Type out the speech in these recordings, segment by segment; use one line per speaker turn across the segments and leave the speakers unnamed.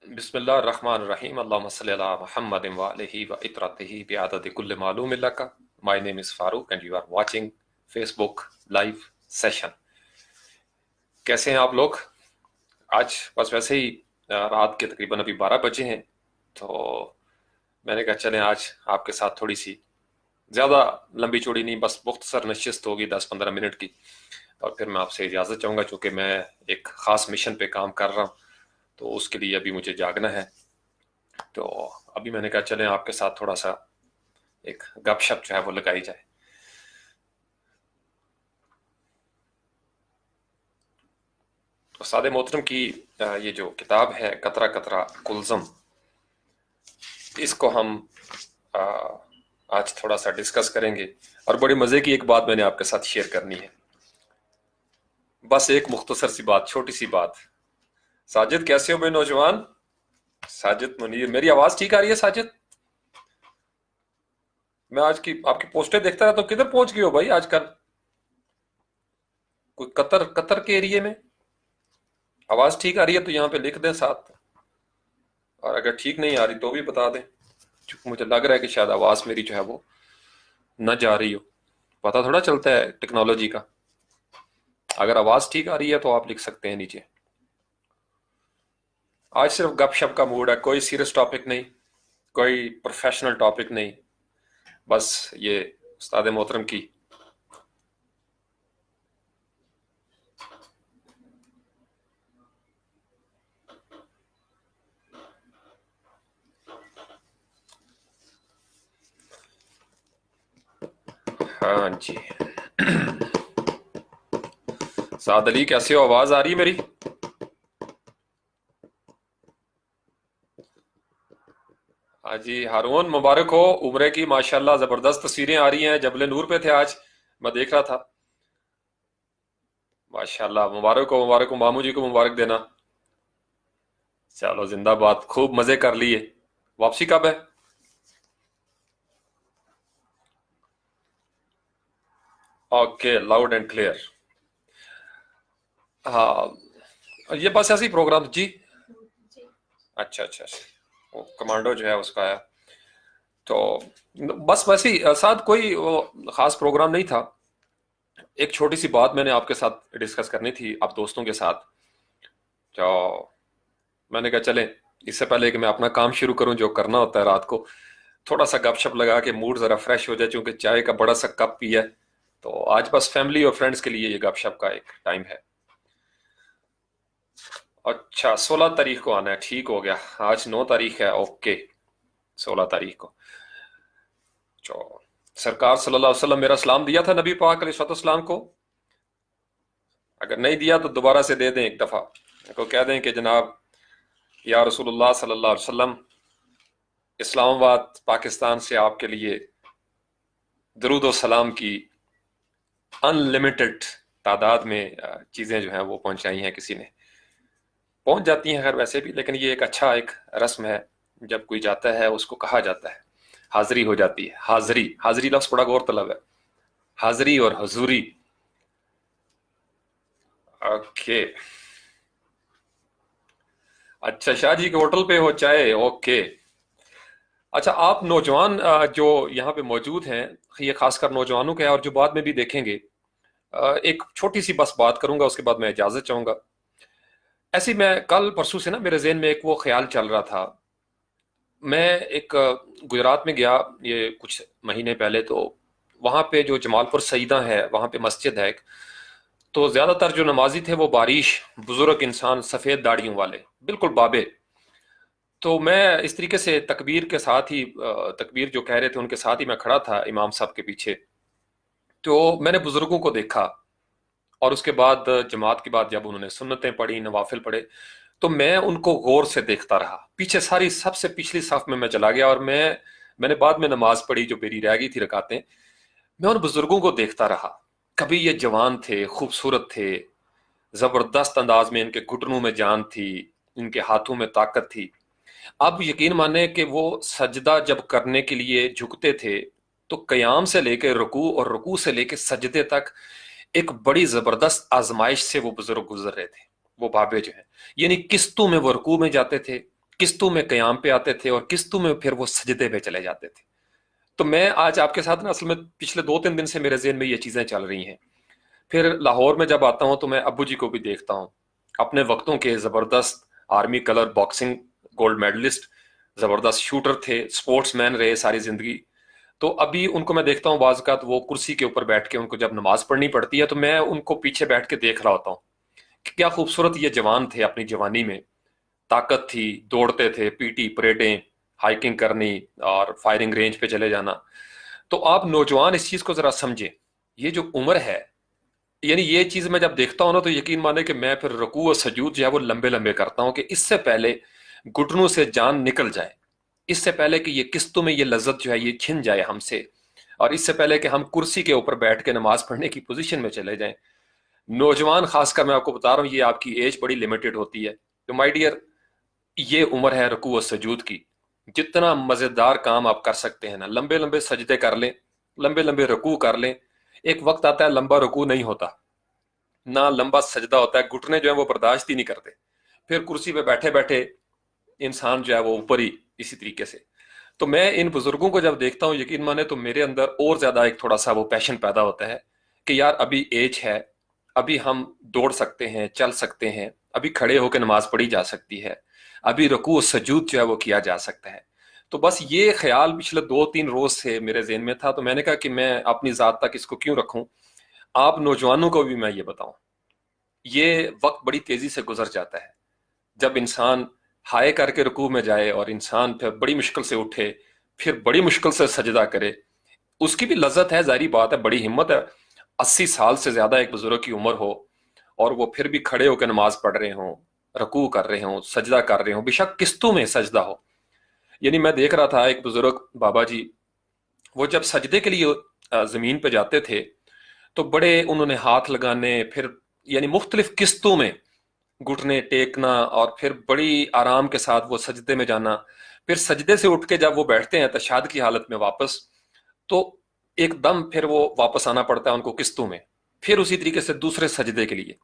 Bismillah ar-Rahman ar-Rahim. Allahumma salli ala Muhammadin wa alihi wa itratihi bi adadi kulli ma'lum laka. My name is Farooq and you are watching Facebook live session. कैसे हैं आप लोग? आज बस वैसे ही रात के तकरीबन अभी 12 बजे हैं, तो मैंने कहा चलें आज आपके साथ थोड़ी सी ज़्यादा लंबी चौड़ी नहीं, बस मुख्तसर नशिस्त होगी 10-15 मिनट की, और फिर मैं आपसे इजाज़त चाहूँगा चूँकि मैं एक ख़ास मिशन पे काम कर रहा हूँ, तो उसके लिए अभी मुझे जागना है। तो अभी मैंने कहा चलें आपके साथ थोड़ा सा एक गपशप जो है वो लगाई जाए। उस्ताद मोहतरम की ये जो किताब है कतरा कतरा कुलज़म, इसको हम आज थोड़ा सा डिस्कस करेंगे। और बड़ी मज़े की एक बात मैंने आपके साथ शेयर करनी है, बस एक मुख्तसर सी बात, छोटी सी बात। साजिद कैसे हो बे नौजवान? साजिद मुनीर, मेरी आवाज़ ठीक आ रही है साजिद? मैं आज की आपकी पोस्टें देखता रहा, तो किधर पहुंच गए हो भाई आजकल? कोई कतर कतर के एरिए में? आवाज़ ठीक आ रही है तो यहाँ पे लिख दें साथ, और अगर ठीक नहीं आ रही तो भी बता दें, क्योंकि मुझे लग रहा है कि शायद आवाज़ मेरी जो है वो न जा रही हो। पता थोड़ा चलता है टेक्नोलॉजी का। अगर आवाज़ ठीक आ रही है तो आप लिख सकते हैं नीचे। आज सिर्फ गपशप का मूड है, कोई सीरियस टॉपिक नहीं, कोई प्रोफेशनल टॉपिक नहीं, बस ये उस्ताद मोहतरम की हाँ जी। साद अली कैसे हो? आवाज़ आ रही है मेरी? हाँ जी। हारून मुबारक हो उम्रे की, माशाल्लाह ज़बरदस्त तस्वीरें आ रही हैं। जबल नूर पे थे आज, मैं देख रहा था। माशाल्लाह, मुबारक हो मुबारक हो, मामू जी को मुबारक देना। चलो जिंदाबाद, खूब मज़े कर लिए। वापसी कब है? Okay, loud and clear. हाँ, ये बस ऐसे ही प्रोग्राम जी। अच्छा अच्छा अच्छा, वो कमांडो जो है उसका है, तो बस वैसे ही साथ कोई वो ख़ास प्रोग्राम नहीं था। एक छोटी सी बात मैंने आपके साथ डिस्कस करनी थी, आप दोस्तों के साथ। तो मैंने कहा चलें, इससे पहले कि मैं अपना काम शुरू करूं जो करना होता है रात को, थोड़ा सा गपशप लगा के मूड ज़रा फ्रेश हो जाए, चूंकि चाय का बड़ा सा कप पिया है। तो आज बस फैमिली और फ्रेंड्स के लिए ये गपशप का एक टाइम है। अच्छा, 16 तारीख को आना है, ठीक हो गया। आज 9 तारीख है, ओके। 16 तारीख को जो सरकार सल्लल्लाहु अलैहि वसल्लम मेरा सलाम दिया था नबी पाक अलैहिस्सलाम को, अगर नहीं दिया तो दोबारा से दे दें एक दफ़ा। को कह दें कि जनाब या रसूलुल्लाह सल्लल्लाहु अलैहि वसल्लम, इस्लामाबाद पाकिस्तान से आपके लिए दरूद व सलाम की अनलिमिटेड तादाद में चीज़ें जो हैं वो पहुंचाई हैं, किसी ने पहुंच जाती हैं खैर वैसे भी, लेकिन ये एक अच्छा एक रस्म है। जब कोई जाता है उसको कहा जाता है, हाज़री हो जाती है। हाज़री, हाज़री लफ्ज़ बड़ा गौर तलब है, हाज़री और हजूरी। ओके, अच्छा, शाह जी के होटल पे हो चाय, ओके। अच्छा, आप नौजवान जो यहाँ पे मौजूद हैं, ये खासकर नौजवानों के हैं और जो बाद में भी देखेंगे, एक छोटी सी बस बात करूंगा, उसके बाद मैं इजाज़त चाहूंगा। ऐसे ही मैं कल परसों से ना मेरे जहन में एक वो ख्याल चल रहा था। मैं एक गुजरात में गया ये कुछ महीने पहले, तो वहाँ पे जो जमालपुर सईदा है वहाँ पे मस्जिद है एक, तो ज़्यादातर जो नमाजी थे वो बारिश बुजुर्ग इंसान, सफ़ेद दाढ़ियों वाले, बिल्कुल बाबे। तो मैं इस तरीके से तकबीर के साथ ही तकबीर जो कह रहे थे उनके साथ ही मैं खड़ा था इमाम साहब के पीछे। तो मैंने बुजुर्गों को देखा, और उसके बाद जमात के बाद जब उन्होंने सुन्नतें पढ़ी, नवाफिल पढ़े, तो मैं उनको गौर से देखता रहा। पीछे सारी सबसे पिछली सफ में मैं चला गया, और मैंने बाद में नमाज पढ़ी जो मेरी रह गई थी रकातें। मैं उन बुजुर्गों को देखता रहा। कभी ये जवान थे, खूबसूरत थे, जबरदस्त अंदाज में इनके घुटनों में जान थी, इनके हाथों में ताकत थी। अब यकीन माने कि वो सजदा जब करने के लिए झुकते थे, तो कयाम से लेकर रुकू और रुकू से लेकर सजदे तक एक बड़ी जबरदस्त आजमाइश से वो बुजुर्ग गुजर रहे थे। वो बाबे जो हैं, यानी किस्तों में वो रुकू में जाते थे, किस्तों में क़याम पे आते थे और किस्तों में फिर वो सजदे पे चले जाते थे। तो मैं आज आपके साथ ना असल में पिछले 2-3 दिन से मेरे ज़हन में ये चीज़ें चल रही हैं। फिर लाहौर में जब आता हूँ तो मैं अब्बू जी को भी देखता हूँ, अपने वक्तों के ज़बरदस्त army colour boxing gold medalist, ज़बरदस्त शूटर थे, स्पोर्ट्समैन रहे सारी ज़िंदगी। तो अभी उनको मैं देखता हूँ बाज़ औक़ात वो कुर्सी के ऊपर बैठ के उनको जब नमाज़ पढ़नी पड़ती है तो मैं उनको पीछे बैठ के देख रहा होता हूँ कि क्या खूबसूरत ये जवान थे अपनी जवानी में, ताकत थी, दौड़ते थे, पीटी परेडें, हाइकिंग करनी और फायरिंग रेंज पे चले जाना। तो आप नौजवान इस चीज़ को ज़रा समझें, ये जो उम्र है, यानी ये चीज़ मैं जब देखता हूँ ना तो यकीन माने कि मैं फिर रुकू और सजूद जो है वो लंबे लंबे करता हूँ कि इससे पहले घुटनों से जान निकल जाए, इससे पहले कि ये किस्तों में ये लज्जत जो है ये छिन जाए हमसे, और इससे पहले कि हम कुर्सी के ऊपर बैठ के नमाज पढ़ने की पोजीशन में चले जाएं। नौजवान खासकर मैं आपको बता रहा हूँ, ये आपकी एज बड़ी लिमिटेड होती है। तो माय डियर, ये उम्र है रुकू और सजूद की। जितना मजेदार काम आप कर सकते हैं ना, लंबे लंबे सजदे कर लें, लंबे लंबे रुकू कर लें। एक वक्त आता है लंबा रुकू नहीं होता, ना लंबा सजदा होता है, घुटने जो है वो बर्दाश्त ही नहीं करते, फिर कुर्सी पे बैठे बैठे इंसान जो है वो ऊपर ही इसी तरीके से। तो मैं इन बुजुर्गों को जब देखता हूँ, यकीन माने तो मेरे अंदर और ज्यादा एक थोड़ा सा वो पैशन पैदा होता है कि यार अभी एज है, अभी हम दौड़ सकते हैं, चल सकते हैं, अभी खड़े होकर नमाज पढ़ी जा सकती है, अभी रुकू सजूद जो है वो किया जा सकता है। तो बस ये ख्याल पिछले 2-3 रोज से मेरे ज़हन में था, तो मैंने कहा कि मैं अपनी ज़ात तक इसको क्यों रखूं, आप नौजवानों को भी मैं ये बताऊं। ये वक्त बड़ी तेजी से गुजर जाता है, जब इंसान हाय करके रुकू में जाए और इंसान फिर बड़ी मुश्किल से उठे, फिर बड़ी मुश्किल से सजदा करे, उसकी भी लज्जत है, जारी बात है, बड़ी हिम्मत है। 80 साल से ज्यादा एक बुजुर्ग की उम्र हो और वो फिर भी खड़े होकर नमाज पढ़ रहे हों, रुकू कर रहे हों, सजदा कर रहे हों, बेशक किस्तों में सजदा हो। यानी मैं देख रहा था एक बुजुर्ग बाबा जी, वो जब सजदे के लिए जमीन पे जाते थे तो बड़े उन्होंने हाथ लगाने, फिर यानी मुख्तलिफ किस्तों में घुटने टेकना और फिर बड़ी आराम के साथ वो सजदे में जाना, फिर सजदे से उठ के जब वो बैठते हैं तशहाद की हालत में वापस, तो एकदम फिर वो वापस आना पड़ता है उनको किस्तों में, फिर उसी तरीके से दूसरे सजदे के लिए।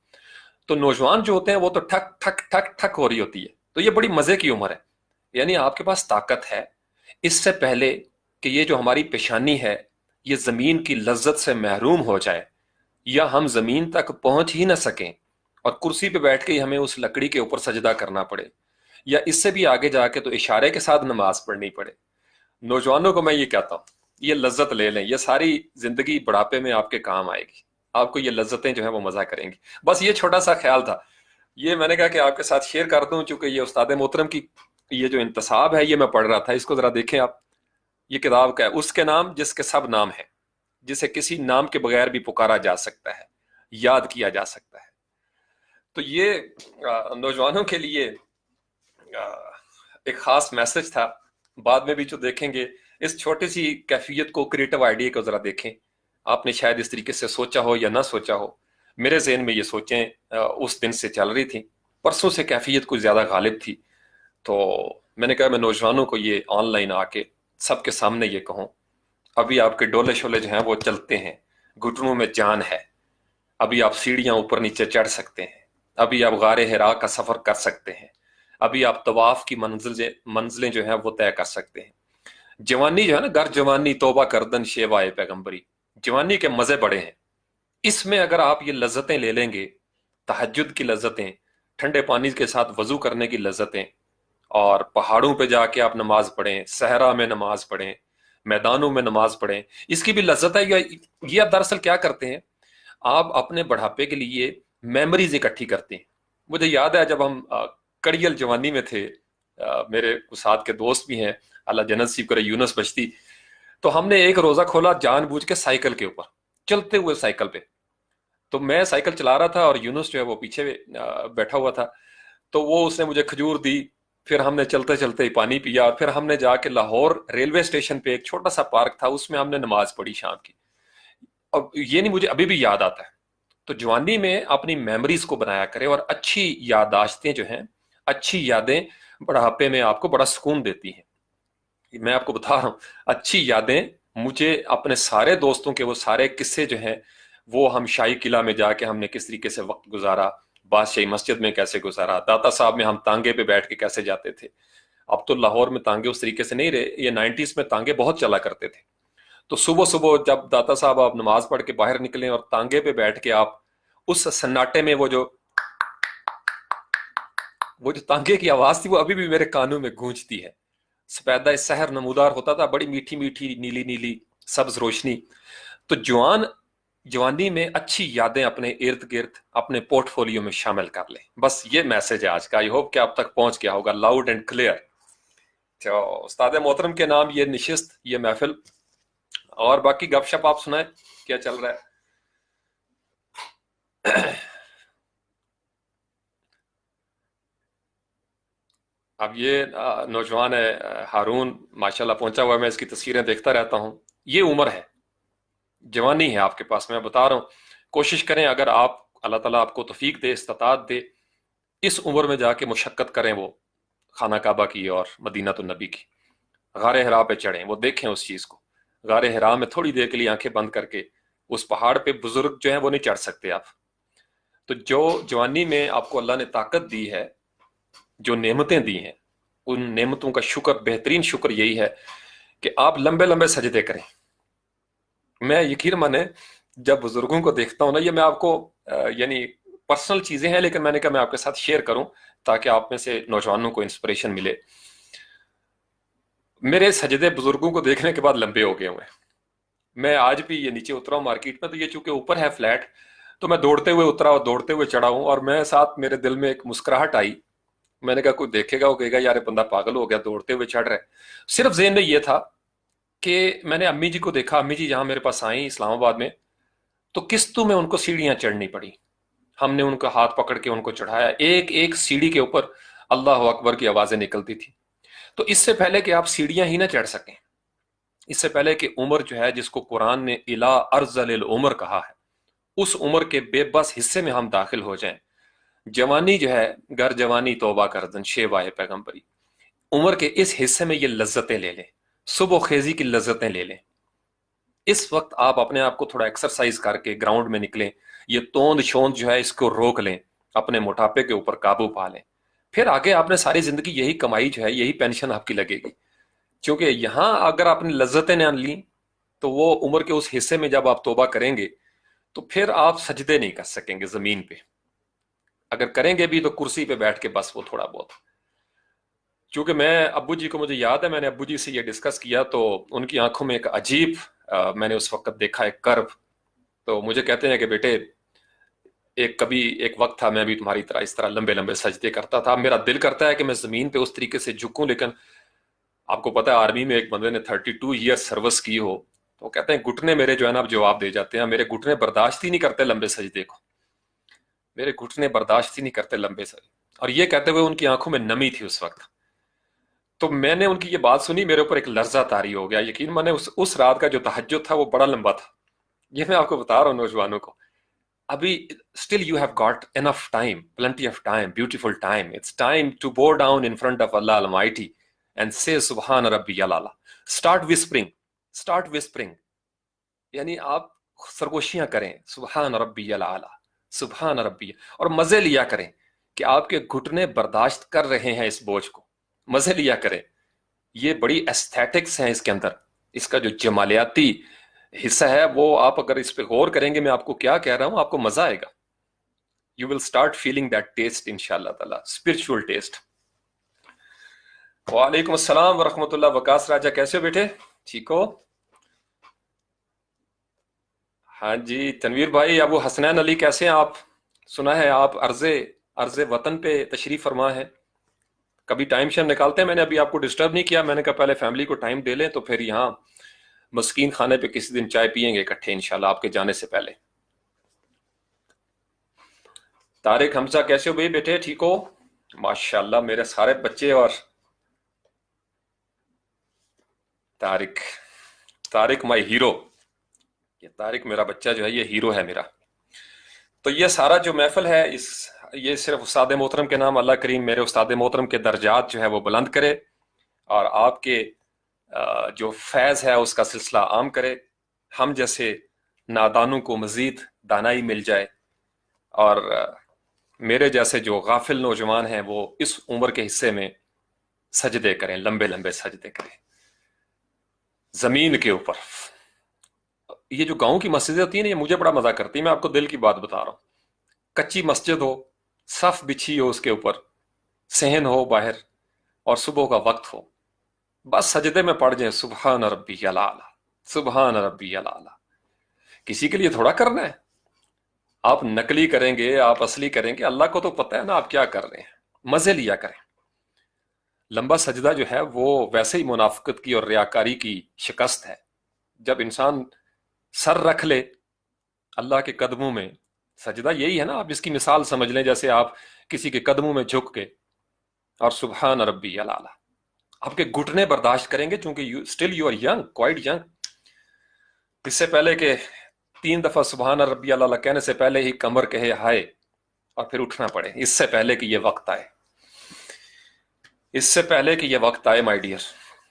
तो नौजवान जो होते हैं वो तो ठक ठक ठक ठक हो रही होती है। तो ये बड़ी मजे की उम्र है, यानी आपके पास ताकत है। इससे पहले कि ये जो हमारी पेशानी है ये जमीन की लज्जत से महरूम हो जाए, या हम जमीन तक पहुंच ही ना सकें और कुर्सी पे बैठ के ही हमें उस लकड़ी के ऊपर सजदा करना पड़े, या इससे भी आगे जाके तो इशारे के साथ नमाज पढ़नी पड़े, नौजवानों को मैं ये कहता हूँ ये लज्जत ले लें, ये सारी जिंदगी बुढ़ापे में आपके काम आएगी, आपको ये लज्जतें जो है वो मजा करेंगी। बस ये छोटा सा ख्याल था, ये मैंने कहा कि आपके साथ शेयर कर दूं, चूंकि ये उस्ताद मोहतरम की ये जो इंतसाब है ये मैं पढ़ रहा था, इसको जरा देखें आप। ये किताब का है, उसके नाम जिसके सब नाम है, जिसे किसी नाम के बगैर भी पुकारा जा सकता है, याद किया जा सकता है। तो ये नौजवानों के लिए एक खास मैसेज था। बाद में भी जो देखेंगे इस छोटी सी कैफियत को, क्रिएटिव आइडिया को जरा देखें। आपने शायद इस तरीके से सोचा हो या ना सोचा हो, मेरे जहन में ये सोचें उस दिन से चल रही थी, परसों से कैफियत कुछ ज्यादा गालिब थी। तो मैंने कहा मैं नौजवानों को ये ऑनलाइन आके सबके सामने ये कहूँ, अभी आपके डोले शोले जो हैं वो चलते हैं, घुटनों में जान है, अभी आप सीढ़ियां ऊपर नीचे चढ़ सकते हैं, अभी आप गारे हिरा का सफर कर सकते हैं, अभी आप तवाफ की मंजिलें जो हैं वो तय कर सकते हैं। जवानी जो है ना, गर जवानी तौबा करदन शेवाए पैगंबरी, जवानी के मजे बड़े हैं। इसमें अगर आप ये लज्जतें ले लेंगे, तहज्जुद की लज्जतें, ठंडे पानी के साथ वजू करने की लज्जतें, और पहाड़ों पे जाके आप नमाज पढ़ें, सहरा में नमाज पढ़ें, मैदानों में नमाज पढ़ें, इसकी भी लज्जत है। ये आप दरअसल क्या करते हैं, आप अपने बढ़ापे के लिए मेमोरीज इकट्ठी करते हैं। मुझे याद है जब हम कड़ियल जवानी में थे, मेरे साथ के दोस्त भी हैं, अल्लाह जन्नत नसीब करे, यूनुस बश्ती, तो हमने एक रोजा खोला जानबूझ के साइकिल के ऊपर, चलते हुए साइकिल पे। तो मैं साइकिल चला रहा था और यूनुस जो है वो पीछे बैठा हुआ था, तो वो उसने मुझे खजूर दी, फिर हमने चलते चलते ही पानी पिया, और फिर हमने जाके लाहौर रेलवे स्टेशन पे एक छोटा सा पार्क था, उसमें हमने नमाज पढ़ी शाम की। और ये नहीं, मुझे अभी भी याद आता है। तो जवानी में अपनी मेमोरीज को बनाया करें, और अच्छी याददाश्तें जो हैं, अच्छी यादें बुढ़ापे में आपको बड़ा सुकून देती हैं। मैं आपको बता रहा हूँ, अच्छी यादें, मुझे अपने सारे दोस्तों के वो सारे किस्से जो हैं, वो हम शाही किला में जाके हमने किस तरीके से वक्त गुजारा, बादशाही मस्जिद में कैसे गुजारा, दाता साहब में हम तांगे पे बैठ के कैसे जाते थे। अब तो लाहौर में तांगे उस तरीके से नहीं रहे, ये 90s में तांगे बहुत चला करते थे। तो सुबह सुबह जब दाता साहब आप नमाज पढ़ के बाहर निकले और तांगे पे बैठ के आप उस सन्नाटे में वो जो तांगे की आवाज थी वो अभी भी मेरे कानों में गूंजती है। सफेदा सहर नमूदार होता था, बड़ी मीठी मीठी नीली नीली सब्ज रोशनी। तो जवानी में अच्छी यादें अपने इर्द गिर्द अपने पोर्टफोलियो में शामिल कर लें। बस ये मैसेज है आज का। आई होप कि आप तक पहुंच गया होगा लाउड एंड क्लियर। तो उस्ताद मोहतरम के नाम ये निशिस्त, ये महफिल, और बाकी गपशप आप सुनाए क्या चल रहा है। अब ये नौजवान है हारून, माशाल्लाह पहुंचा हुआ है, मैं इसकी तस्वीरें देखता रहता हूं। ये उम्र है, जवानी है आपके पास, मैं बता रहा हूं। कोशिश करें, अगर आप अल्लाह ताला आपको तौफीक दे, इस्तात दे, इस उम्र में जाके मुशक्कत करें वो खाना काबा की और मदीना तो नबी की। गारे हिरा पे चढ़ें, वो देखें उस चीज़ को। गारे हिरा में थोड़ी देर के लिए आंखें बंद करके उस पहाड़ पे बुजुर्ग जो है वो नहीं चढ़ सकते आप। तो जो जवानी में आपको अल्लाह ने ताकत दी है, जो नेमतें दी हैं, उन नेमतों का शुक्र, बेहतरीन शुक्र यही है कि आप लंबे लंबे सजदे करें। मैं यकीन माने जब बुजुर्गों को देखता हूं ना, ये मैं आपको यानी पर्सनल चीजें हैं, लेकिन मैंने कहा मैं आपके साथ शेयर करूं ताकि आप में से नौजवानों को इंस्पिरेशन मिले। मेरे सजदे बुजुर्गों को देखने के बाद लंबे हो गए हुए। मैं आज भी ये नीचे उतरा हूँ मार्केट में, तो ये चूंकि ऊपर है फ्लैट, तो मैं दौड़ते हुए उतरा और दौड़ते हुए चढ़ा हूँ, और मैं साथ मेरे दिल में एक मुस्कुराहट आई। मैंने कहा कोई देखेगा वो कहेगा यार बंदा पागल हो गया, दौड़ते हुए चढ़ रहा है। सिर्फ ज़हन में ये था कि मैंने अम्मी जी को देखा, अम्मी जी जहाँ मेरे पास आई इस्लामाबाद में, तो किस्तों में उनको सीढ़ियाँ चढ़नी पड़ी। हमने उनका हाथ पकड़ के उनको चढ़ाया, एक एक सीढ़ी के ऊपर अल्लाह अकबर की आवाज़ें निकलती थी। तो इससे पहले कि आप सीढ़ियाँ ही ना चढ़ सकें, इससे पहले कि उम्र जो है, जिसको कुरान ने इला अर्ज़लिल उम्र कहा है, उस उम्र के बेबस हिस्से में हम दाखिल हो जाएं। जवानी जो है, गर जवानी तौबा करदन शेवाए पैगंबरी, उम्र के इस हिस्से में ये लज्जतें ले लें, सुबह खेजी की लज्जतें ले लें। इस वक्त आप अपने आप को थोड़ा एक्सरसाइज करके ग्राउंड में निकलें, ये तोंद शोंद जो है इसको रोक लें, अपने मोटापे के ऊपर काबू पा लें। फिर आगे आपने सारी जिंदगी यही कमाई जो है, यही पेंशन आपकी लगेगी। क्योंकि यहां अगर आपने लज्जतें न ली, तो वो उम्र के उस हिस्से में जब आप तौबा करेंगे तो फिर आप सजदे नहीं कर सकेंगे जमीन पे। अगर करेंगे भी तो कुर्सी पे बैठ के बस, वो थोड़ा बहुत। क्योंकि मैं अब्बू जी को, मुझे याद है मैंने अब्बू जी से ये डिस्कस किया, तो उनकी आंखों में एक अजीब मैंने उस वक्त देखा एक कर्व। तो मुझे कहते हैं कि बेटे, एक वक्त था मैं भी तुम्हारी तरह इस तरह लंबे लंबे सजदे करता था। मेरा दिल करता है कि मैं जमीन पे उस तरीके से झुकूं, लेकिन आपको पता है आर्मी में एक बंदे ने 32 ईयर सर्विस की हो, तो कहते हैं घुटने मेरे जो है ना अब जवाब दे जाते हैं। मेरे घुटने बर्दाश्त ही नहीं करते लंबे सजदे को, मेरे घुटने बर्दाश्त ही नहीं करते लंबे सजदे। और ये कहते हुए उनकी आंखों में नमी थी उस वक्त। तो मैंने उनकी ये बात सुनी, मेरे ऊपर एक लर्जा तारी हो गया। यकीन माने उस रात का जो तहज्जुद था वो बड़ा लंबा था। ये मैं आपको बता रहा हूँ नौजवानों को, अभी still you have got enough time, plenty of time, beautiful time. It's time to bow down in front of Allah almighty and से सुबहान रब्बी अला। स्टार्ट विस्परिंग, स्टार्ट विस्परिंग, यानी आप सरगोशियां करें, सुबहान रब्बी अला, सुबहान रब्बी, और मजे लिया करें कि आपके घुटने बर्दाश्त कर रहे हैं इस बोझ को। मजे लिया करें, ये बड़ी एस्थेटिक्स हैं इसके अंदर, इसका जो जमालियाती हिस्सा है वो आप अगर इस पे गौर करेंगे, मैं आपको क्या कह रहा हूं, आपको मजा आएगा। You will start feeling that taste इंशाल्लाह ताला, स्पिरिचुअल टेस्ट। वालेकुम अस्सलाम वरहमतुल्लाह। वकास राजा कैसे हो बेटे, ठीक हो? हाँ जी तनवीर भाई। अबू हसनैन अली कैसे हैं आप? सुना है आप अर्जे अर्जे वतन पे तशरीफ फरमा है। कभी टाइम शेयर निकालते हैं? मैंने अभी आपको डिस्टर्ब नहीं किया, मैंने कहा पहले फैमिली को टाइम दे लें, तो फिर यहाँ मस्कीन खाने पे किसी दिन चाय पियेंगे इकट्ठे इंशाल्लाह आपके जाने से पहले। तारिक हमजा कैसे हो भाई बेटे, ठीक हो? माशाल्लाह मेरे सारे बच्चे। और तारिक, तारिक माई हीरो, ये तारिक मेरा बच्चा जो है ये हीरो है मेरा। तो ये सारा जो महफिल है, ये सिर्फ उस्ताद मोहतरम के नाम, अल्लाह करीम मेरे उस्ताद मोहतरम के दर्जात जो है वो बुलंद करे, और आपके जो फैज़ है उसका सिलसिला आम करे। हम जैसे नादानों को मज़ीद दानाई मिल जाए, और میرے جیسے جو غافل نوجوان ہیں وہ اس عمر کے حصے میں سجدے کریں، لمبے لمبے سجدے کریں زمین کے اوپر. یہ جو گاؤں کی مسجدیں ہوتی ہیں نا، یہ مجھے بڑا مزہ کرتی ہے. میں آپ کو دل کی بات بتا رہا ہوں. کچی مسجد ہو، صف بچھی ہو اس کے اوپر، صحن ہو باہر، اور صبح کا وقت ہو، بس سجدے میں پڑ جائیں سبحان ربی الاعلی، سبحان ربی الاعلی. کسی کے لیے تھوڑا کرنا ہے. آپ نقلی کریں گے، آپ اصلی کریں گے، اللہ کو تو پتہ ہے نا آپ کیا کر رہے ہیں. مزے لیا کریں. لمبا سجدہ جو ہے وہ ویسے ہی منافقت کی اور ریاکاری کی شکست ہے. جب انسان سر رکھ لے اللہ کے قدموں میں، سجدہ یہی ہے نا. آپ اس کی مثال سمجھ لیں جیسے آپ کسی کے قدموں میں جھک کے اور سبحان ربی الاعلی. آپ کے گھٹنے برداشت کریں گے چونکہ still you are young, quite young. اس سے پہلے کہ 3 دفعہ سبحان ربی الاعلی کہنے سے پہلے ہی کمر کہے ہائے اور پھر اٹھنا پڑے. اس سے پہلے کہ یہ وقت آئے، اس سے پہلے کہ یہ وقت آئے مائی ڈیئر،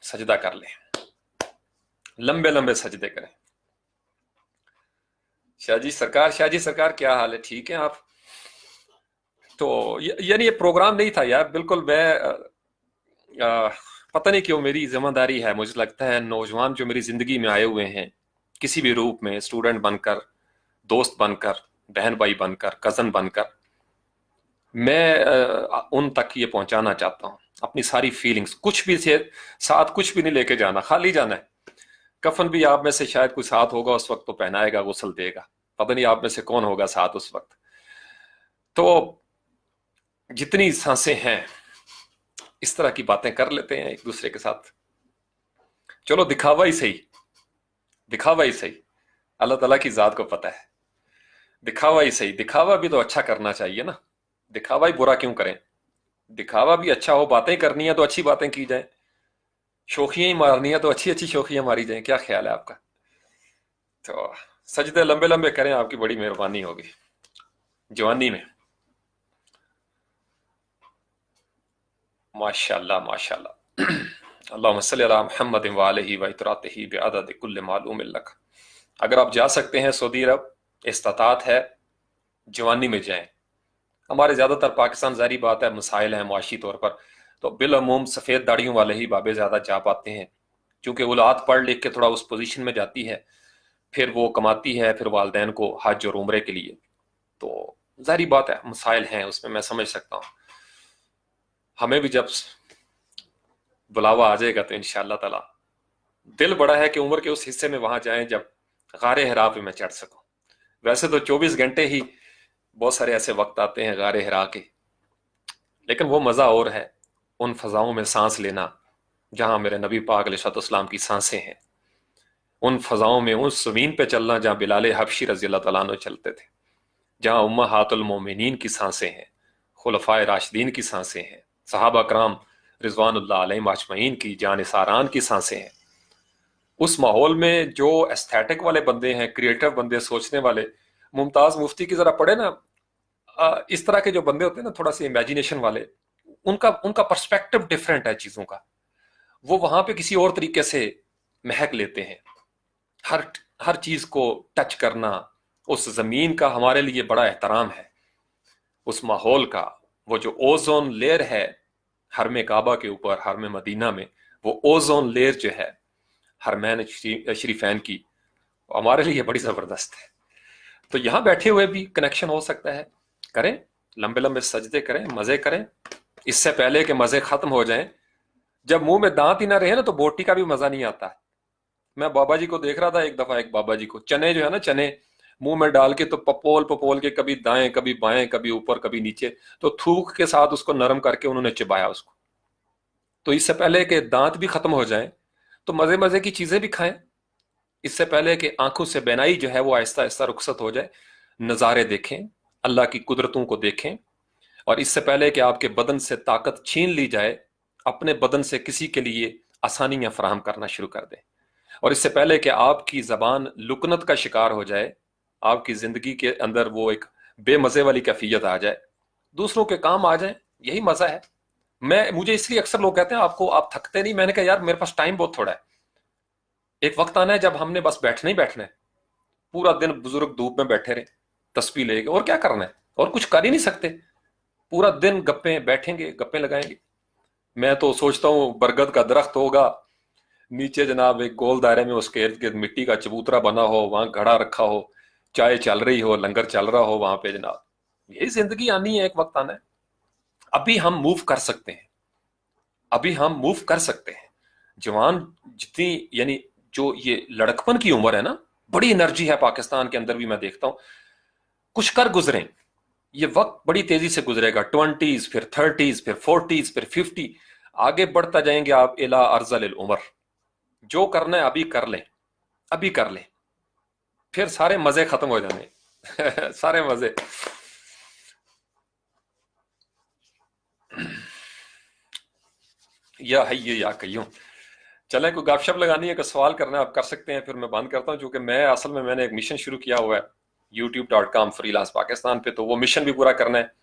سجدہ کر لیں، لمبے لمبے سجدے کریں. شاہ جی سرکار کیا حال ہے؟ ٹھیک ہے آپ؟ تو یعنی یہ پروگرام نہیں تھا یار، بالکل. میں پتہ نہیں کیوں میری ذمہ داری ہے، مجھے لگتا ہے نوجوان جو میری زندگی میں آئے ہوئے ہیں کسی بھی روپ میں، اسٹوڈنٹ بن کر، دوست بن کر، بہن بھائی بن کر، کزن بن کر، میں ان تک یہ پہنچانا چاہتا ہوں اپنی ساری فیلنگز. کچھ بھی سے ساتھ کچھ بھی نہیں لے کے جانا، خالی جانا ہے. کفن بھی آپ میں سے شاید کوئی ساتھ ہوگا اس وقت تو پہنائے گا، غسل دے گا. پتہ نہیں آپ میں سے کون ہوگا ساتھ اس وقت. تو جتنی سانسیں ہیں اس طرح کی باتیں کر لیتے ہیں ایک دوسرے کے ساتھ. چلو دکھاوا ہی صحیح، دکھاوا ہی صحیح. اللہ تعالیٰ کی ذات کو پتہ ہے. دکھاوا ہی صحیح. دکھاوا بھی تو اچھا کرنا چاہیے نا. دکھاوا ہی برا کیوں کریں؟ دکھاوا بھی اچھا ہو. باتیں کرنی ہے تو اچھی باتیں کی جائیں، شوخیاں ہی مارنی ہے تو اچھی اچھی شوخیاں ماری جائیں. کیا خیال ہے آپ کا؟ تو سجدے لمبے لمبے کریں، آپ کی بڑی مہربانی ہوگی جوانی میں. ماشاء اللہ ماشاء اللہ. اللہم صلی علی محمد وآلہ وإطراطہ بعدد کل معلوم لک. اگر آپ جا سکتے ہیں سعودی عرب، استطاعت ہے، جوانی میں جائیں. ہمارے زیادہ تر پاکستان، ظاہری بات ہے مسائل ہیں معاشی طور پر، تو بالعموم سفید داڑیوں والے ہی بابے زیادہ جا پاتے ہیں، کیونکہ اولاد پڑھ لکھ کے تھوڑا اس پوزیشن میں جاتی ہے، پھر وہ کماتی ہے پھر والدین کو حج اور عمرے کے لیے. تو ظاہری بات ہے مسائل ہیں اس میں، میں سمجھ سکتا ہوں. ہمیں بھی جب بلاوا آ جائے گا تو انشاءاللہ تعالی دل بڑا ہے کہ عمر کے اس حصے میں وہاں جائیں جب غار حرا پہ میں چڑھ سکوں. ویسے تو 24 گھنٹے ہی بہت سارے ایسے وقت آتے ہیں غار حرا کے، لیکن وہ مزہ اور ہے ان فضاؤں میں سانس لینا جہاں میرے نبی پاک علیہ الصلوۃ والسلام کی سانسیں ہیں. ان فضاؤں میں اس زمین پہ چلنا جہاں بلال حبشی رضی اللہ تعالیٰ عنہ چلتے تھے، جہاں امہات المومنین کی سانسیں ہیں، خلفائے راشدین کی سانسیں ہیں، صحابہ کرام رضوان اللہ علیہم اجمعین کی جان ساران کی سانسیں ہیں. اس ماحول میں جو ایستھیٹک والے بندے ہیں، کریٹو بندے، سوچنے والے، ممتاز مفتی کی ذرا پڑھے نا. اس طرح کے جو بندے ہوتے ہیں نا تھوڑا سی امیجینیشن والے، ان کا پرسپیکٹو ڈفرینٹ ہے چیزوں کا. وہ وہاں پہ کسی اور طریقے سے مہک لیتے ہیں. ہر چیز کو ٹچ کرنا، اس زمین کا ہمارے لیے بڑا احترام ہے. اس ماحول کا وہ جو اوزون لیئر ہے حرم کعبہ کے اوپر، حرم مدینہ میں، وہ اوزون لیئر جو ہے حرمین شریفین کی، ہمارے لیے بڑی زبردست ہے. تو یہاں بیٹھے ہوئے بھی کنیکشن ہو سکتا ہے. کریں لمبے لمبے سجدے کریں، مزے کریں. اس سے پہلے کہ مزے ختم ہو جائیں، جب منہ میں دانت ہی نہ رہے نا تو بوٹی کا بھی مزہ نہیں آتا. میں بابا جی کو دیکھ رہا تھا ایک دفعہ، ایک بابا جی کو چنے جو ہے نا، چنے منہ میں ڈال کے تو پپول پپول کے کبھی دائیں کبھی بائیں کبھی اوپر کبھی نیچے، تو تھوک کے ساتھ اس کو نرم کر کے انہوں نے چبایا اس کو. تو اس سے پہلے کہ دانت بھی ختم ہو جائیں تو مزے مزے کی چیزیں بھی کھائیں. اس سے پہلے کہ آنکھوں سے بینائی جو ہے وہ آہستہ آہستہ رخصت ہو جائے، نظارے دیکھیں، اللہ کی قدرتوں کو دیکھیں. اور اس سے پہلے کہ آپ کے بدن سے طاقت چھین لی جائے، اپنے بدن سے کسی کے لیے آسانیاں فراہم کرنا شروع کر دیں. اور اس سے پہلے کہ آپ کی زبان لکنت کا شکار ہو جائے، آپ کی زندگی کے اندر وہ ایک بے مزے والی کیفیت آ جائے، دوسروں کے کام آ جائیں، یہی مزہ ہے. مجھے اس لیے اکثر لوگ کہتے ہیں آپ تھکتے نہیں. میں نے کہا یار میرے پاس ٹائم بہت تھوڑا ہے. ایک وقت آنا ہے جب ہم نے بس بیٹھنا ہی بیٹھنا ہے. پورا دن بزرگ دھوپ میں بیٹھے رہے تسبیح لے کے، اور کیا کرنا ہے؟ اور کچھ کر ہی نہیں سکتے. पूरा दिन गप्पे बैठेंगे, गप्पे लगाएंगे। मैं तो सोचता हूँ बरगद का दरख्त होगा, नीचे जनाब एक गोल दायरे में उसके इर्द गिर्द मिट्टी का चबूतरा बना हो, वहां घड़ा रखा हो, चाय चल रही हो, लंगर चल रहा हो वहां पे जनाब। यही जिंदगी आनी है, एक वक्त आना है। अभी हम मूव कर सकते हैं, अभी हम मूव कर सकते हैं। जवान जितनी, यानी जो ये लड़कपन की उम्र है ना, बड़ी एनर्जी है पाकिस्तान के अंदर भी, मैं देखता हूं। कुछ कर गुजरे, ये वक्त बड़ी तेजी से गुजरेगा। 20s, फिर 30s, फिर 40s, फिर 50, आगे बढ़ता जाएंगे आप इला अर्जल उमर। जो करना है अभी कर लें, अभी कर लें, फिर सारे मजे खत्म हो जाने सारे मजे। या है ये या कहीं चले, कोई गपशप लगानी है, कोई सवाल करना है आप कर सकते हैं, फिर मैं बंद करता हूं। क्योंकि मैं असल में मैंने एक मिशन शुरू किया हुआ है youtube.com फ्रीलांस पाकिस्तान पे, तो वो मिशन भी पूरा करना है।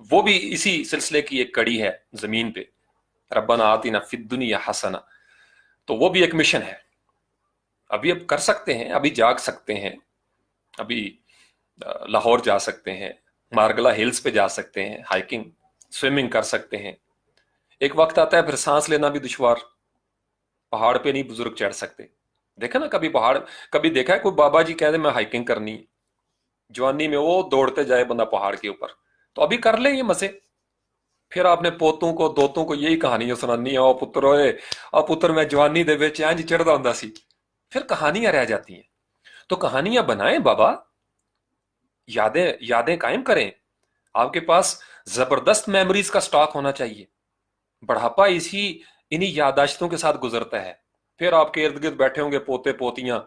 वो भी इसी सिलसिले की एक कड़ी है जमीन पे, रब्बना आतिना फिद दुनिया हसना। तो वो भी एक मिशन है। अभी अब कर सकते हैं, अभी जाग सकते हैं, अभी लाहौर जा सकते हैं, मारगला हिल्स पे जा सकते हैं, हाइकिंग स्विमिंग कर सकते हैं। एक वक्त आता है फिर सांस लेना भी दुश्वार, पहाड़ पे नहीं बुजुर्ग चढ़ सकते। देखा ना कभी पहाड़, कभी देखा है कोई बाबा जी कह दे मैं हाइकिंग करनी है, जवानी में वो दौड़ते जाए बंदा पहाड़ के ऊपर। तो अभी कर ले ये मजे। फिर आपने पोतों को दोतों को यही कहानियां सुनानी है, ओ पुत्र ओए, ओ पुत्र मैं जवानी दे विच इंज चढ़दा हुंदा सी। फिर कहानियां रह जाती हैं। तो कहानियां बनाएं बाबा, यादें यादें कायम करें। आपके पास जबरदस्त मेमोरीज का स्टॉक होना चाहिए। बढ़ापा इसी इन्हीं यादाश्तों के साथ गुजरता है। फिर आपके इर्द गिर्द बैठे होंगे पोते पोतियां,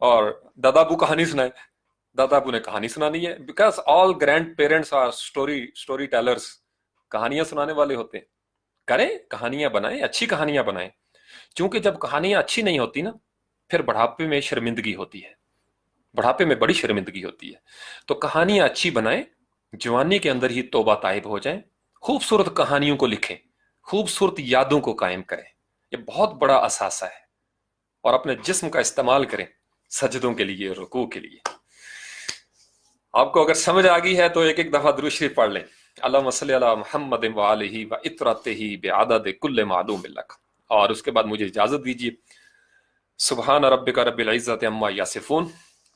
और दादाबू कहानी सुनाए। दादाबू ने कहानी सुनानी है, because all grandparents are storytellers, कहानियां सुनाने वाले होते हैं। करें, कहानियां बनाएं, अच्छी कहानियां बनाएं। क्योंकि जब कहानियां अच्छी नहीं होती ना, फिर बढ़ापे में शर्मिंदगी होती है, बढ़ापे में बड़ी शर्मिंदगी होती है। तो कहानियां अच्छी बनाएं, जवानी के अंदर ही तौबा ताइब हो जाएं, खूबसूरत कहानियों को लिखें, खूबसूरत यादों को कायम करें। ये बहुत बड़ा असासा है। और अपने जिस्म का इस्तेमाल करें सजदों के लिए, रुकू के लिए। आपको अगर समझ आ गई है तो एक एक दफा दुरूद शरीफ पढ़ लें, अल्लाहुम्मा सल्ली अला मुहम्मद व आलिही व इत्रतिही बिअदद कुल्ल मालूम लक। और उसके बाद मुझे इजाजत दीजिए। सुबहान रब्बिका रब्बिल इज्जति अम्मा यसिफून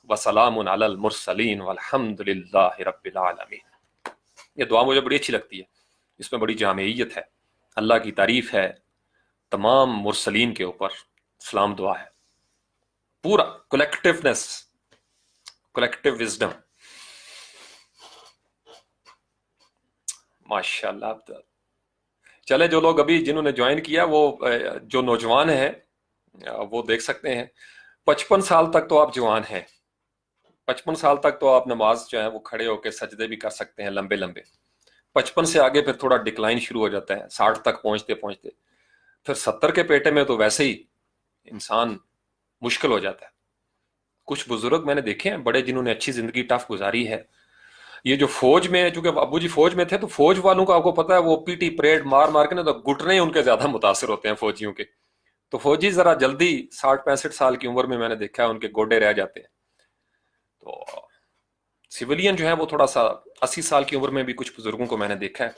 व सलामुन अलल मुरसलीन वल्हम्दुलिल्लाहि रब्बिल आलमीन। ये दुआ मुझे बड़ी अच्छी लगती है, इसमें बड़ी जामियत है, अल्लाह की तारीफ है, तमाम मुरसलीन के ऊपर सलाम दुआ है, पूरा कलेक्टिवनेस, कलेक्टिव विजडम। माशाल्लाह। चले, जो लोग अभी जिन्होंने ज्वाइन किया, वो जो नौजवान है वो देख सकते हैं। 55 साल तक तो आप जवान हैं, 55 साल तक तो आप नमाज जो है वो खड़े होकर सजदे भी कर सकते हैं लंबे लंबे। 55 से आगे फिर थोड़ा डिक्लाइन शुरू हो जाता है, 60 तक पहुंचते पहुंचते। फिर 70 के पेटे में तो वैसे ही इंसान मुश्किल हो जाता है। कुछ बुजुर्ग मैंने देखे हैं बड़े, जिन्होंने अच्छी जिंदगी टफ गुजारी है। ये जो फौज में, चूंकि अबू जी फौज में थे, तो फौज वालों को आपको पता है वो पीटी परेड मार मार के ना, तो घुटने उनके ज्यादा मुतासर होते हैं फौजियों के। तो फौजी जरा जल्दी 60-65 साल की उम्र में मैंने देखा है उनके गोडे रह जाते हैं। तो सिविलियन जो है वो थोड़ा सा 80 साल की उम्र में भी कुछ बुजुर्गों को मैंने देखा है,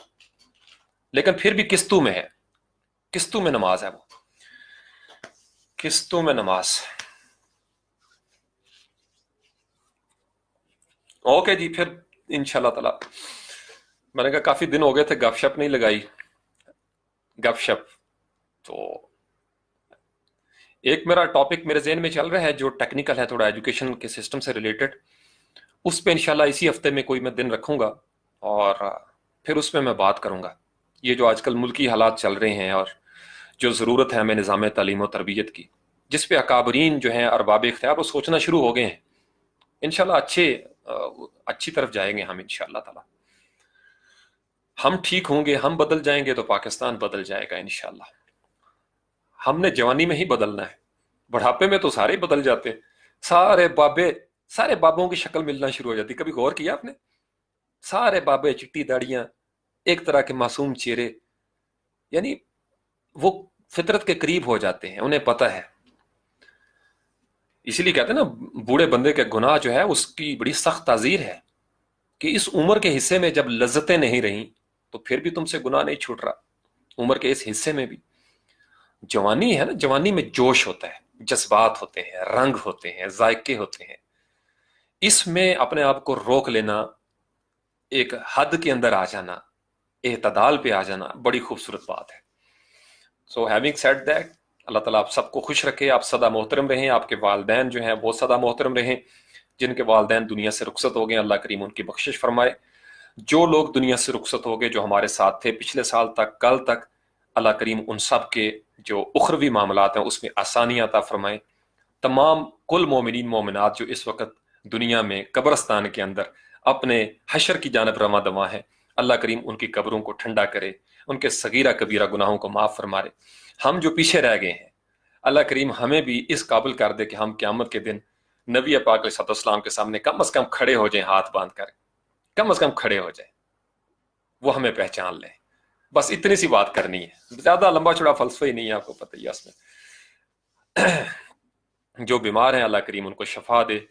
लेकिन फिर भी किस्तों में है, किस्तों में नमाज है, वो किस्तों में नमाज। ओके जी, फिर इंशाल्लाह ताला। मैंने कहा काफी दिन हो गए थे गपशप नहीं लगाई, गपशप। तो एक मेरा टॉपिक मेरे जहन में चल रहा है जो टेक्निकल है, थोड़ा एजुकेशन के सिस्टम से रिलेटेड। उस पे इंशाल्लाह इसी हफ्ते में कोई मैं दिन रखूंगा और फिर उसमें मैं बात करूंगा। ये जो आजकल मुल्की हालात चल रहे हैं और जो ज़रूरत है हमें निज़ाम तालीम और तरबियत की, जिस पे अकाबरीन जो हैं अरबाब इख्तियार वो सोचना शुरू हो गए हैं। इंशाल्लाह अच्छी तरफ जाएंगे हम इंशाल्लाह ताला। हम ठीक होंगे, हम बदल जाएंगे तो पाकिस्तान बदल जाएगा इंशाल्लाह। हमने जवानी में ही बदलना है, बुढ़ापे में तो सारे ही बदल जाते हैं। सारे बाबों की शक्ल मिलना शुरू हो जाती। कभी गौर किया आपने? सारे बाबे, चिट्टी दाढ़ियां, एक तरह के मासूम चेहरे, यानी वो फितरत के करीब हो जाते हैं, उन्हें पता है। इसीलिए कहते हैं ना, बूढ़े बंदे के गुनाह जो है उसकी बड़ी सख्त ताजीर है कि इस उम्र के हिस्से में जब लज्जतें नहीं रहीं, तो फिर भी तुमसे गुनाह नहीं छूट रहा। उम्र के इस हिस्से में भी जवानी है ना, जवानी में जोश होता है, जज्बात होते हैं, रंग होते हैं, जायके होते हैं। इसमें अपने आप को रोक लेना, एक हद के अंदर आ जाना, एतदाल पे आ जाना, बड़ी खूबसूरत बात है। सो हैविंग सेड दैट, अल्लाह ताला आप सबको खुश रखे, आप सदा मोहतरम रहें, आपके वालदैन जो हैं वो सदा मोहतरम रहें। जिनके वालदैन दुनिया से रुखसत हो गए, अल्लाह करीम उनकी बख्शिश फरमाए। जो लोग दुनिया से रुखसत हो गए, जो हमारे साथ थे पिछले साल तक, कल तक, अल्लाह करीम उन सब के जो उखरवी मामलात हैं उसमें आसानियाँ अता फरमाए। तमाम कुल मोमिनीन मोमिनात जो इस वक्त दुनिया में कब्रस्तान के अंदर अपने हशर की जानब रवा दवा है, अल्लाह करीम उनकी कब्रों को ठंडा करे, उनके सगीरा कबीरा गुनाहों को माफ़ फरमाए। हम जो पीछे रह गए हैं, अल्लाह करीम हमें भी इस काबिल कर दे कि हम क़यामत के दिन नबी पाक अलैहिस्सलाम के सामने कम अज़ कम खड़े हो जाएं, हाथ बांध कर, कम अज़ कम खड़े हो जाएं, वो हमें पहचान लें। बस इतनी सी बात करनी है, ज़्यादा लंबा चौड़ा फलसफा ही नहीं है, आपको पता ही है उसमें। जो बीमार हैं अल्लाह करीम उनको शफा दे।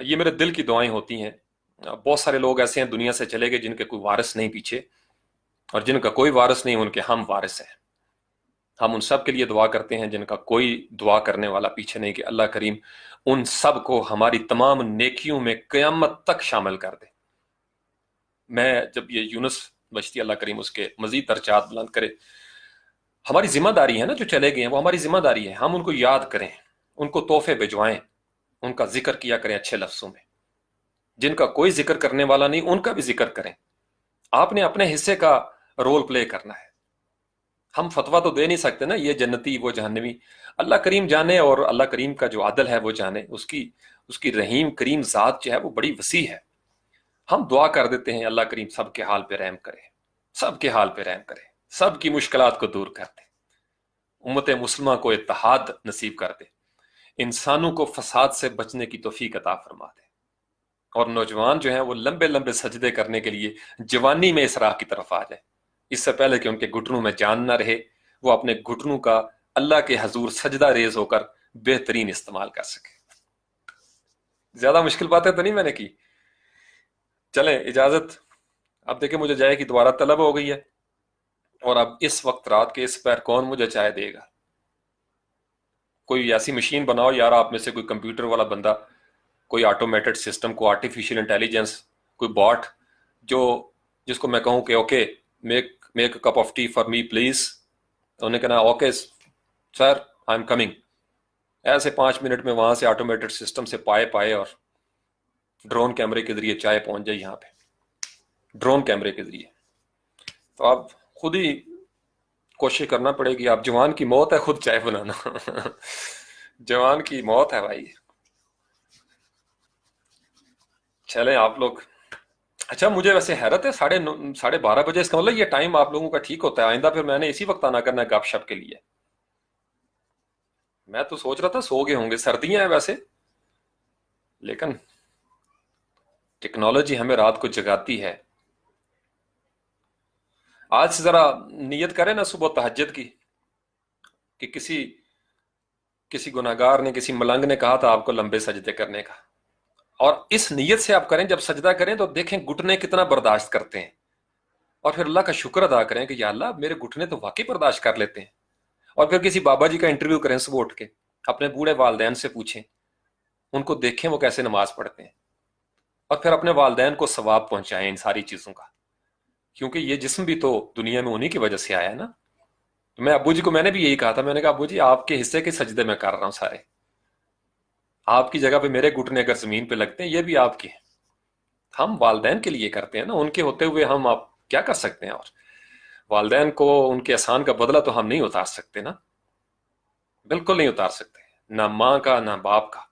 ये मेरे दिल की दुआएं होती हैं। बहुत सारे लोग ऐसे हैं दुनिया से चले गए जिनके कोई वारिस नहीं पीछे, और जिनका कोई वारिस नहीं उनके हम वारिस हैं। हम उन सब के लिए दुआ करते हैं जिनका कोई दुआ करने वाला पीछे नहीं, कि अल्लाह करीम उन सब को हमारी तमाम नेकियों में क़यामत तक शामिल कर दे। मैं जब ये यूनुस बचती, अल्लाह करीम उसके मजीद दर्जात बुलंद करे। हमारी जिम्मेदारी है ना, जो चले गए हैं वो हमारी जिम्मेदारी है, हम उनको याद करें, उनको तोहफे भिजवाएं, उनका जिक्र किया करें अच्छे लफ्जों में। जिनका कोई जिक्र करने वाला नहीं उनका भी जिक्र करें। आपने अपने हिस्से का रोल प्ले करना है। हम फतवा तो दे नहीं सकते ना, ये जन्नती वो जहन्नमी, अल्लाह करीम जाने, और अल्लाह करीम का जो आदल है वो जाने। उसकी रहीम करीम ज़ात जो है वो बड़ी वसी है। हम दुआ कर देते हैं अल्लाह करीम सबके हाल पे रहम करे, सबके हाल पे रहम करे, सबकी मुश्किलात को दूर कर दे, उम्मत मुस्लिमा को इत्तेहाद नसीब कर दे, इंसानों को फसाद से बचने की तौफीक अता फरमा दे, और नौजवान जो हैं वो लंबे लंबे सजदे करने के लिए जवानी में इस राह की तरफ आ जाए, इससे पहले कि उनके घुटनों में जान ना रहे, वो अपने घुटनों का अल्लाह के हजूर सजदा रेज होकर बेहतरीन इस्तेमाल कर सके। ज्यादा मुश्किल बातें तो नहीं मैंने की। चलें, इजाजत। अब देखिए मुझे चाय की दोबारा तलब हो गई है, और अब इस वक्त रात के इस पैर कौन मुझे चाय देगा? कोई ऐसी मशीन बनाओ यार, आप में से कोई कंप्यूटर वाला बंदा, कोई ऑटोमेटेड सिस्टम को, आर्टिफिशियल इंटेलिजेंस, कोई बॉट जिसको मैं कहूँ कि okay make a cup of T for me please, तो उन्हें कहना okay sir I am coming. ऐसे 5 मिनट में वहां से ऑटोमेटेड सिस्टम से पाए और ड्रोन कैमरे के जरिए चाय पहुंच जाए यहाँ पे, ड्रोन कैमरे के जरिए। तो आप खुद ही कोशिश करना पड़ेगी। आप जवान की मौत है खुद चाय बनाना जवान की मौत है भाई। चलें आप लोग। अच्छा, मुझे वैसे हैरत है, 12:30 बजे, इसका मतलब ये टाइम आप लोगों का ठीक होता है। आइंदा फिर मैंने इसी वक्त आना करना है गपशप के लिए। मैं तो सोच रहा था सो गए होंगे, सर्दियां हैं वैसे, लेकिन टेक्नोलॉजी हमें रात को जगाती है। आज से जरा नियत करें ना सुबह तहज्जुद की, कि किसी गुनाहगार ने, किसी मलंग ने कहा था आपको लंबे सजदे करने का, और इस नीयत से आप करें, जब सजदा करें तो देखें घुटने कितना बर्दाश्त करते हैं, और फिर अल्लाह का शुक्र अदा करें कि या अल्लाह मेरे घुटने तो वाकई बर्दाश्त कर लेते हैं। और फिर किसी बाबा जी का इंटरव्यू करें सुबह उठ के, अपने बूढ़े वालदैन से पूछें, उनको देखें वो कैसे नमाज पढ़ते हैं, और फिर अपने वालदैन को सवाब पहुंचाएं इन सारी चीज़ों का, क्योंकि ये जिस्म भी तो दुनिया में उन्हीं की वजह से आया है ना। तो मैं अब्बू जी को मैंने भी यही कहा था, मैंने कहा अब्बू जी आपके हिस्से के सजदे मैं कर रहा हूँ सारे, आपकी जगह पे मेरे घुटने अगर जमीन पे लगते हैं ये भी आपके हैं। हम वालदैन के लिए करते हैं ना, उनके होते हुए हम आप क्या कर सकते हैं? और वालदैन को उनके एहसान का बदला तो हम नहीं उतार सकते ना, बिल्कुल नहीं उतार सकते, ना माँ का ना बाप का।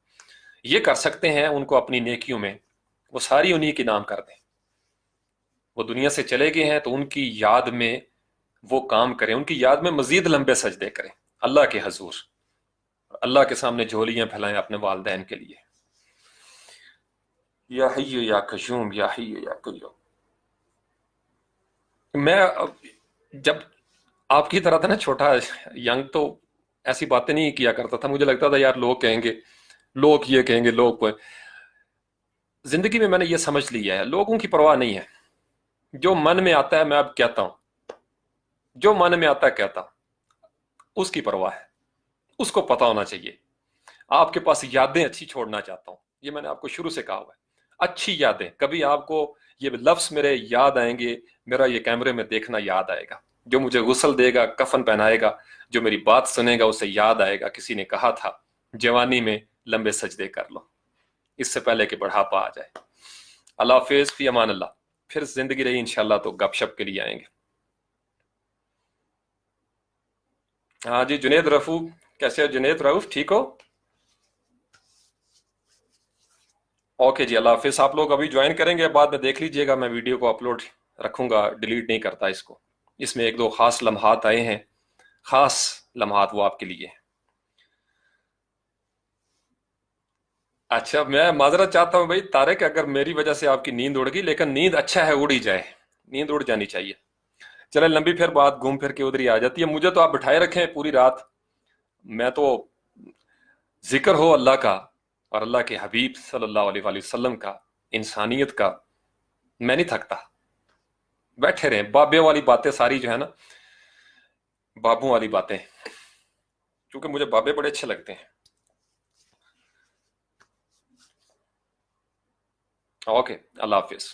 ये कर सकते हैं उनको अपनी नेकियों में वो सारी उन्हीं के नाम कर दें। वो दुनिया से चले गए हैं तो उनकी याद में वो काम करें, उनकी याद में मजीद लंबे सजदे करें अल्लाह के हजूर, अल्लाह के सामने झोलियां फैलाएं अपने वालदैन के लिए। या हय्यु या कय्यूम, या हय्यु या कय्यूम। मैं जब आपकी तरह था ना छोटा यंग, तो ऐसी बातें नहीं किया करता था। मुझे लगता था यार लोग कहेंगे, लोग ये कहेंगे, लोग जिंदगी में मैंने ये समझ लिया है लोगों की परवाह नहीं है। जो मन में आता है मैं अब कहता हूं, जो मन में आता है कहता हूं, उसकी परवाह है, उसको पता होना चाहिए। आपके पास यादें अच्छी छोड़ना चाहता हूं, ये मैंने आपको शुरू से कहा हुआ है। अच्छी यादें, कभी आपको ये लफ्ज मेरे याद आएंगे, मेरा ये कैमरे में देखना याद आएगा, जो मुझे गुस्ल देगा, कफन पहनाएगा, जो मेरी बात सुनेगा, उसे याद आएगा किसी ने कहा था जवानी में लंबे सजदे कर लो, इससे पहले कि बढ़ापा आ जाए। अल्लाह हाफिज, फी अमान अल्लाह। फिर जिंदगी रही इंशाल्लाह तो गपशप के लिए आएंगे। हाँ जी, जुनेद रफू, कैसे हो जुनेद रऊफ, ठीक हो? ओके जी, अल्लाह हाफिज। आप लोग अभी ज्वाइन करेंगे, बाद में देख लीजिएगा, मैं वीडियो को अपलोड रखूंगा, डिलीट नहीं करता इसको। इसमें एक दो खास लम्हात आए हैं, खास लम्हात वो आपके लिए। अच्छा, मैं माजरत चाहता हूँ भाई तारिक, अगर मेरी वजह से आपकी नींद उड़ गई, लेकिन नींद अच्छा है उड़ ही जाए, नींद उड़ जानी चाहिए। चले, लंबी फिर बात घूम फिर के उधर ही आ जाती है। मुझे तो आप बिठाए रखें पूरी रात, मैं तो जिक्र हो अल्लाह का और अल्लाह के हबीब सल्लल्लाहु अलैहि वसल्लम का, इंसानियत का, मैं नहीं थकता। बैठे रहें, बाबे वाली बातें सारी जो है ना, बाबू वाली बातें, क्योंकि मुझे बाबे बड़े अच्छे लगते हैं। ओके, अल्लाह हाफिज।